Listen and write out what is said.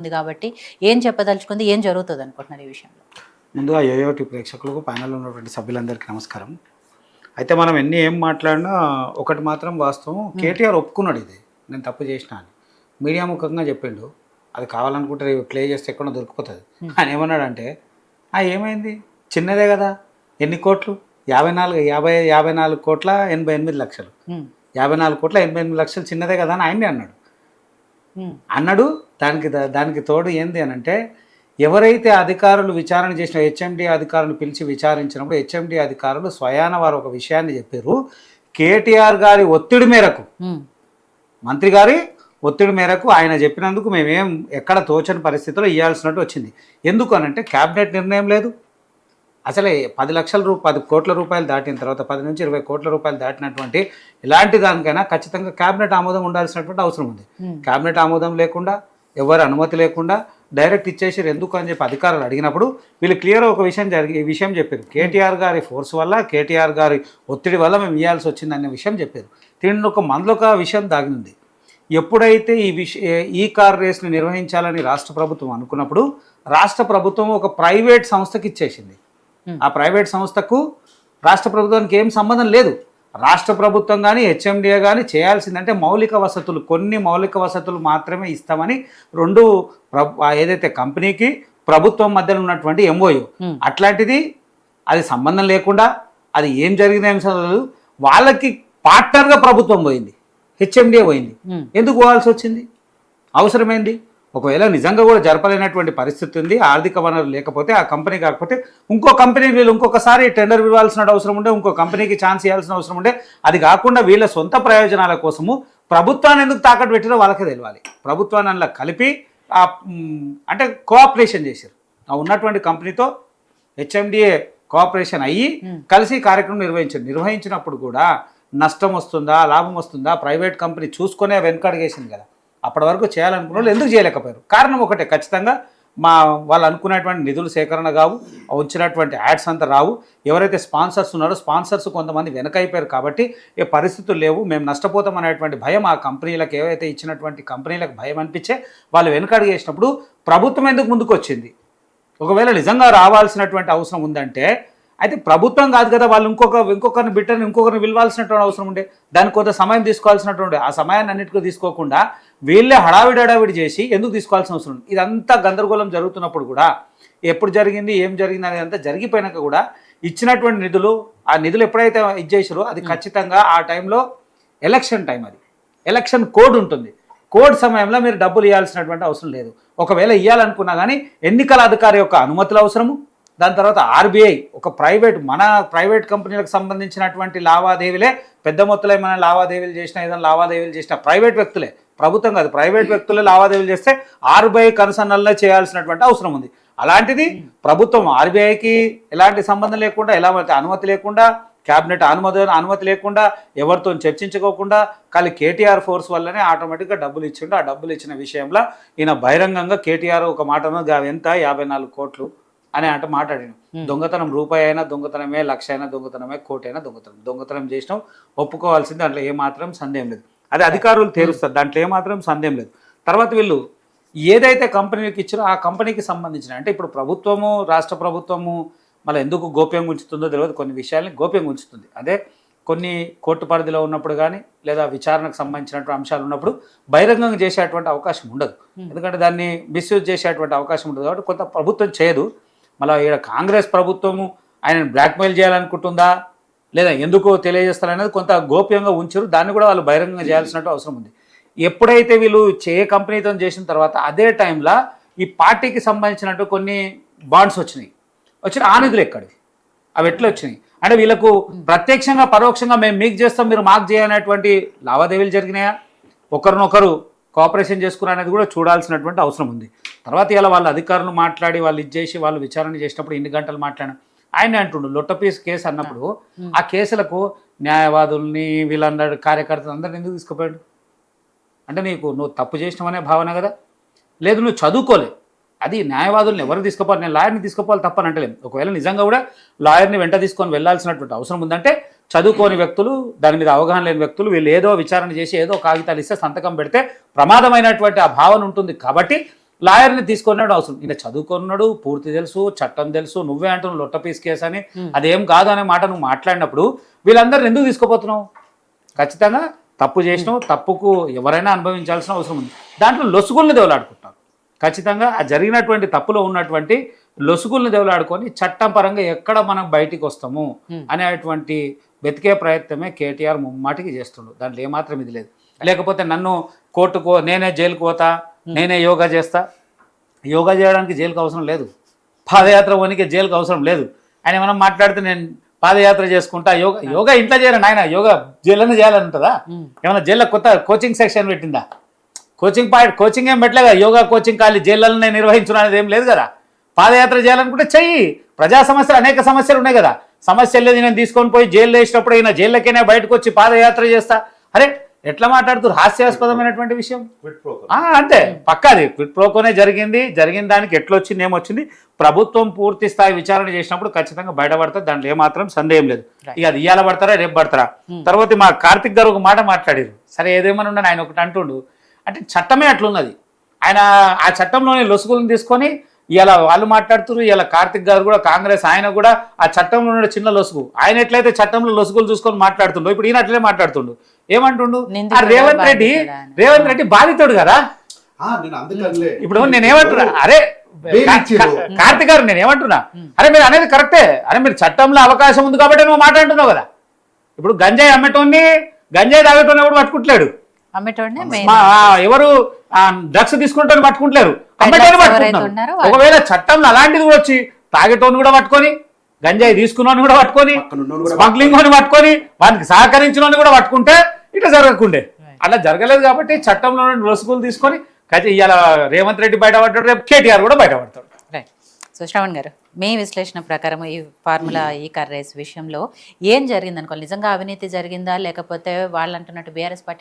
ఉంది కాబట్టి ఏం చెప్పదలుచుకుంది, ఏం జరుగుతుంది అనుకుంటున్నారు ఈ విషయంలో? ముందుగా ఏయోటి ప్రేక్షకులకు ప్యానెల్లో ఉన్నటువంటి సభ్యులందరికీ నమస్కారం. అయితే మనం ఏం మాట్లాడినా ఒకటి మాత్రం వాస్తవం, కేటీఆర్ ఒప్పుకున్నాడు ఇది నేను తప్పు చేసిన అని. మీడియా ముఖంగా చెప్పిండు, అది కావాలనుకుంటే ప్లే చేస్తే ఎక్కడో దొరికిపోతుంది. ఆయన ఏమన్నాడంటే ఏమైంది, చిన్నదే కదా, ఎన్ని కోట్లు, 54 కోట్ల 88 లక్షలు, 54 కోట్ల 88 లక్షలు చిన్నదే కదా అని ఆయనే అన్నాడు. దానికి తోడు ఏంది అని అంటే, ఎవరైతే అధికారులు విచారణ చేసిన హెచ్ఎండి అధికారులు పిలిచి విచారించినప్పుడు హెచ్ఎండి అధికారులు స్వయాన వారు ఒక విషయాన్ని చెప్పారు. కేటీఆర్ గారి ఒత్తిడి మేరకు, మంత్రి గారి ఒత్తిడి మేరకు ఆయన చెప్పినందుకు మేమేం ఎక్కడ తోచని పరిస్థితిలో ఇవ్వాల్సినట్టు వచ్చింది. ఎందుకు అనంటే క్యాబినెట్ నిర్ణయం లేదు. అసలే 10 కోట్ల రూపాయలు దాటిన తర్వాత 10 నుంచి 20 కోట్ల రూపాయలు దాటినటువంటి ఎలాంటి దానికైనా ఖచ్చితంగా క్యాబినెట్ ఆమోదం ఉండాల్సినటువంటి అవసరం ఉంది. క్యాబినెట్ ఆమోదం లేకుండా, ఎవరి అనుమతి లేకుండా డైరెక్ట్ ఇచ్చేసారు. ఎందుకు అని చెప్పి అధికారులు అడిగినప్పుడు వీళ్ళు క్లియర్ ఒక విషయం చెప్పారు. కేటీఆర్ గారి ఫోర్స్ వల్ల, కేటీఆర్ గారి ఒత్తిడి వల్ల మేము ఇవ్వాల్సి వచ్చింది అనే విషయం చెప్పారు. దీనిలో మనలో ఒక విషయం దాగింది. ఎప్పుడైతే ఈ కార్ రేస్ని నిర్వహించాలని రాష్ట్ర ప్రభుత్వం అనుకున్నప్పుడు రాష్ట్ర ప్రభుత్వం ఒక ప్రైవేట్ సంస్థకి ఇచ్చేసింది. ఆ ప్రైవేట్ సంస్థకు రాష్ట్ర ప్రభుత్వానికి ఏం సంబంధం లేదు. రాష్ట్ర ప్రభుత్వం కానీ హెచ్ఎండిఏ కానీ చేయాల్సిందంటే కొన్ని మౌలిక వసతులు మాత్రమే ఇస్తామని ఏదైతే కంపెనీకి ప్రభుత్వం మధ్యలో ఉన్నటువంటి ఎంఓయూ, అట్లాంటిది అది సంబంధం లేకుండా అది ఏం జరిగింది అంశాలు వాళ్ళకి పార్ట్నర్గా ప్రభుత్వం పోయింది, హెచ్ఎండిఏ పోయింది. ఎందుకు పోవాల్సి వచ్చింది, అవసరమైంది? ఒకవేళ నిజంగా కూడా జరపలేనటువంటి పరిస్థితి ఉంది, ఆర్థిక వనరు లేకపోతే, ఆ కంపెనీ కాకపోతే ఇంకో కంపెనీ వీళ్ళు ఇంకొకసారి టెండర్ ఇవ్వాల్సిన అవసరం ఉండే, ఇంకో కంపెనీకి ఛాన్స్ ఇవ్వాల్సిన అవసరం ఉండే. అది కాకుండా వీళ్ళ సొంత ప్రయోజనాల కోసము ప్రభుత్వాన్ని ఎందుకు తాకట్టు పెట్టినో వాళ్ళకే తెలియాలి. ప్రభుత్వాన్ని అందులో కలిపి అంటే కోఆపరేషన్ చేశారు. ఉన్నటువంటి కంపెనీతో హెచ్ఎండిఏ కోఆపరేషన్ అయ్యి కలిసి కార్యక్రమం నిర్వహించినప్పుడు కూడా నష్టం వస్తుందా, లాభం వస్తుందా, ప్రైవేట్ కంపెనీ చూసుకునే వెనకడిగేసింది కదా. అప్పటి వరకు చేయాలనుకున్న వాళ్ళు ఎందుకు చేయలేకపోయారు? కారణం ఒకటే, ఖచ్చితంగా వాళ్ళు అనుకునేటువంటి నిధులు సేకరణ కావు, వచ్చినటువంటి యాడ్స్ అంతా రావు. ఎవరైతే స్పాన్సర్స్ ఉన్నారో స్పాన్సర్స్ కొంతమంది వెనకైపోయారు కాబట్టి ఏ పరిస్థితులు లేవు, మేము నష్టపోతాం అనేటువంటి భయం ఆ కంపెనీలకు, ఏవైతే ఇచ్చినటువంటి కంపెనీలకు భయం అనిపించే వాళ్ళు వెనకడుగు వేసినప్పుడు ప్రభుత్వం ఎందుకు ముందుకు వచ్చింది? ఒకవేళ నిజంగా రావాల్సినటువంటి అవసరం ఉందంటే అయితే ప్రభుత్వం కాదు కదా, వాళ్ళు ఇంకొకరిని పిలవాల్సినటువంటి అవసరం ఉండే, దానికి కొంత సమయం తీసుకోవాల్సినటువంటి, ఆ సమయాన్ని అన్నిటికీ తీసుకోకుండా వీళ్ళే హడావిడి చేసి ఎందుకు తీసుకోవాల్సిన అవసరం ఉంది? ఇదంతా గందరగోళం జరుగుతున్నప్పుడు కూడా ఎప్పుడు జరిగింది, ఏం జరిగింది అనేది అంతా జరిగిపోయినాక కూడా ఇచ్చినటువంటి నిధులు, ఆ నిధులు ఎప్పుడైతే ఇచ్చేసారో అది ఖచ్చితంగా ఆ టైంలో ఎలక్షన్ టైం, అది ఎలక్షన్ కోడ్ ఉంటుంది. కోడ్ సమయంలో మీరు డబ్బులు ఇవ్వాల్సినటువంటి అవసరం లేదు. ఒకవేళ ఇవ్వాలనుకున్నా కానీ ఎన్నికల అధికారి యొక్క అనుమతులు అవసరము. దాని తర్వాత ఆర్బీఐ ఒక మన ప్రైవేట్ కంపెనీలకు సంబంధించినటువంటి లావాదేవీలే, పెద్ద మొత్తంలో ఏమైనా లావాదేవీలు చేసినా, ఏదైనా లావాదేవీలు చేసినా ప్రైవేట్ వ్యక్తులే, ప్రభుత్వం కాదు, ప్రైవేట్ వ్యక్తులే లావాదేవీలు చేస్తే ఆర్బీఐ కనుసన్నల్లో చేయాల్సినటువంటి అవసరం ఉంది. అలాంటిది ప్రభుత్వం ఆర్బీఐకి ఎలాంటి సంబంధం లేకుండా, ఎలాంటి అనుమతి లేకుండా, క్యాబినెట్ అనుమతి లేకుండా, ఎవరితో చర్చించుకోకుండా ఖాళీ కేటీఆర్ ఫోర్స్ వల్లనే ఆటోమేటిక్గా డబ్బులు ఇచ్చిండు. ఆ డబ్బులు ఇచ్చిన విషయంలో ఈయన బహిరంగంగా కేటీఆర్ ఒక మాటను ఎంత 54 కోట్లు అని మాట్లాడాను. దొంగతనం రూపాయి అయినా దొంగతనమే, లక్ష అయినా దొంగతనమే, కోటి అయినా దొంగతనం చేసినాం, ఒప్పుకోవాల్సింది, దాంట్లో ఏమాత్రం సందేహం లేదు. అది అధికారులు తేలుస్తారు, దాంట్లో ఏమాత్రం సందేహం లేదు. తర్వాత వీళ్ళు ఏదైతే కంపెనీకి ఇచ్చారో ఆ కంపెనీకి సంబంధించిన, అంటే ఇప్పుడు ప్రభుత్వము, రాష్ట్ర ప్రభుత్వము మళ్ళీ ఎందుకు గోప్యంగా ఉంచుతుందో తెలియదు, కొన్ని విషయాల్ని గోప్యంగా ఉంచుతుంది. అదే కొన్ని కోర్టు పరిధిలో ఉన్నప్పుడు కానీ, లేదా విచారణకు సంబంధించినటువంటి అంశాలు ఉన్నప్పుడు బహిరంగంగా చేసేటువంటి అవకాశం ఉండదు. ఎందుకంటే దాన్ని మిస్యూజ్ చేసేటువంటి అవకాశం ఉండదు. కాబట్టి కొంత ప్రభుత్వం చేయదు. మళ్ళీ ఇక్కడ కాంగ్రెస్ ప్రభుత్వము ఆయనను బ్లాక్మెయిల్ చేయాలనుకుంటుందా, లేదా ఎందుకో తెలియజేస్తారనేది కొంత గోప్యంగా ఉంచారు. దాన్ని కూడా వాళ్ళు బహిరంగంగా చేయాల్సినట్టు అవసరం ఉంది. ఎప్పుడైతే వీళ్ళు కంపెనీతో చేసిన తర్వాత అదే టైంలో ఈ పార్టీకి సంబంధించినట్టు కొన్ని బాండ్స్ వచ్చినాయి. ఆ నిధులు ఎక్కడివి, అవి ఎట్లా వచ్చినాయి అంటే వీళ్ళకు ప్రత్యక్షంగా పరోక్షంగా మేము మీకు చేస్తాం, మీరు మాకు చేయనటువంటి లావాదేవీలు జరిగినాయా, ఒకరినొకరు కోఆపరేషన్ చేసుకున్నా అనేది కూడా చూడాల్సినటువంటి అవసరం ఉంది. తర్వాత ఇలా వాళ్ళ అధికారులు మాట్లాడి వాళ్ళు ఇచ్చేసి వాళ్ళు విచారణ చేసినప్పుడు ఎన్ని గంటలు మాట్లాడినా ఆయన అంటుండు లొట్టపీస్ కేసు అన్నప్పుడు ఆ కేసులకు న్యాయవాదుల్ని వీళ్ళందరూ కార్యకర్తలు అందరిని ఎందుకు తీసుకుపోయాడు? అంటే నువ్వు తప్పు చేసినావనే భావన కదా, లేదు నువ్వు చదువుకోలే. అది న్యాయవాదుల్ని ఎవరు తీసుకుపోవాలి, నేను లాయర్ని తీసుకుపోవాలి తప్పని అంటలేము. ఒకవేళ నిజంగా కూడా లాయర్ని వెంట తీసుకొని వెళ్ళాల్సినటువంటి అవసరం ఉందంటే చదువుకోని వ్యక్తులు, దాని మీద అవగాహన లేని వ్యక్తులు, వీళ్ళు ఏదో విచారణ చేసి ఏదో కాగితాలు ఇస్తే సంతకం పెడితే ప్రమాదమైనటువంటి ఆ భావన ఉంటుంది. కాబట్టి లాయర్ని తీసుకున్నాడు అవసరం. ఈయన చదువుకున్నాడు, పూర్తి తెలుసు, చట్టం తెలుసు, నువ్వే అంటున్నావు లొట్ట పీస్ కేసు అని, అదేం కాదు అనే మాట నువ్వు మాట్లాడినప్పుడు వీళ్ళందరిని ఎందుకు తీసుకోపోతున్నావు? ఖచ్చితంగా తప్పు చేసినావు, తప్పుకు ఎవరైనా అనుభవించాల్సిన అవసరం ఉంది. దాంట్లో లొసుగుల్ని దేవులాడుకుంటారు. ఖచ్చితంగా ఆ జరిగినటువంటి తప్పులో ఉన్నటువంటి లొసుగుల్ని దేవులాడుకొని చట్టం పరంగా ఎక్కడ మనం బయటికి వస్తాము అనేటువంటి వెతికే ప్రయత్నమే కేటీఆర్ ముమ్మాటికి చేస్తుండు. దాంట్లో ఏమాత్రం ఇది లేదు. లేకపోతే నన్ను కోర్టుకో, నేనే జైలుకు పోతా, నేనే యోగా చేస్తా. యోగా చేయడానికి జైలుకు అవసరం లేదు. పాదయాత్ర పోనీకే జైలుకు అవసరం లేదు. ఆయన ఏమైనా మాట్లాడితే నేను పాదయాత్ర చేసుకుంటా, యోగా ఇంట్లో చేయరండి. ఆయన యోగా జైల్లోనే చేయాలని ఉంటుందా? ఏమైనా జైల్లో కొత్త కోచింగ్ సెక్షన్ పెట్టిందా? కోచింగ్ ఏం పెట్టలేదా? యోగా కోచింగ్ ఖాళీ జైల్లోనే నిర్వహించడం అనేది ఏం లేదు కదా. పాదయాత్ర చేయాలనుకుంటే చెయ్యి. ప్రజా సమస్యలు అనేక సమస్యలు ఉన్నాయి కదా. సమస్యలు లేదు నేను తీసుకొని పోయి జైల్లో వేసినప్పుడు అయినా జైల్లోకైనా బయటకు వచ్చి పాదయాత్ర చేస్తా. అరే ఎట్లా మాట్లాడుతున్నారు? హాస్యాస్పదమైనటువంటి విషయం. అంతే పక్కాది క్విట్ ప్రోకోనే జరిగిన దానికి ఎట్లొచ్చింది ఏమొచ్చింది ప్రభుత్వం పూర్తి స్థాయి విచారణ చేసినప్పుడు ఖచ్చితంగా బయటపడతారు. దాంట్లో ఏమాత్రం సందేహం లేదు. ఇక అది ఇయ్యాల పడతారా రేపు పడతారా. తర్వాత మా కార్తిక్ గారు ఒక మాట మాట్లాడారు. సరే ఏదేమని ఉండని ఆయన ఒకటి అంటుండు, అంటే చట్టమే అట్లున్నది. ఆయన ఆ చట్టంలోని లొసుగులను తీసుకొని ఇలా వాళ్ళు మాట్లాడుతున్నారు. ఇలా కార్తిక్ గారు కూడా కాంగ్రెస్ ఆయన కూడా ఆ చట్టంలో ఉన్న చిన్న లొసుగు, ఆయన ఎట్లయితే చట్టంలో లొసుగులు చూసుకొని మాట్లాడుతుండో ఇప్పుడు ఈయన అట్లే మాట్లాడుతుండు. ఏమంటుండు? రేవంత్ రెడ్డి బాధితుడు కదా. ఇప్పుడు నేనేమంటున్నా, అరే కార్తిక్ గారు నేనేమంటున్నా, అరే మీరు అనేది కరెక్టే. అరే మీరు చట్టంలో అవకాశం ఉంది కాబట్టి నువ్వు మాట్లాడుతున్నావు కదా. ఇప్పుడు గంజాయి అమ్మేటోన్ని, గంజాయి తాగేటోని ఎవడు పట్టుకుంటలేడు. ఎవరు డ్రగ్స్ తీసుకుంటే పట్టుకుంటలేరు, అమ్మేటోని పట్టుకుంటున్నారు. ఒకవేళ చట్టంలో అలాంటిది కూడా వచ్చి తాగేటోని కూడా పట్టుకొని, గంజాయి తీసుకున్నోని కూడా పట్టుకొని, స్మగ్లింగ్ అని పట్టుకొని, వానికి సహకరించిన కూడా పట్టుకుంటే ఇట్లా జరగకుండే. అలా జరగలేదు కాబట్టి చట్టంలో లొసుగులు తీసుకొని ఇవాళ రేవంత్ రెడ్డి బయటపడ్డాడు, రేపు కేటీఆర్ కూడా బయటపడతాడు. రైట్. సో శ్రవణ్ గారు, మీ విశ్లేషణ ప్రకారం ఈ ఫార్ములా ఈ కార్ రేస్ విషయంలో ఏం జరిగింది అనుకోవాలి? నిజంగా అవినీతి జరిగిందా, లేకపోతే వాళ్ళు అంటున్నట్టు బీఆర్ఎస్ పార్టీ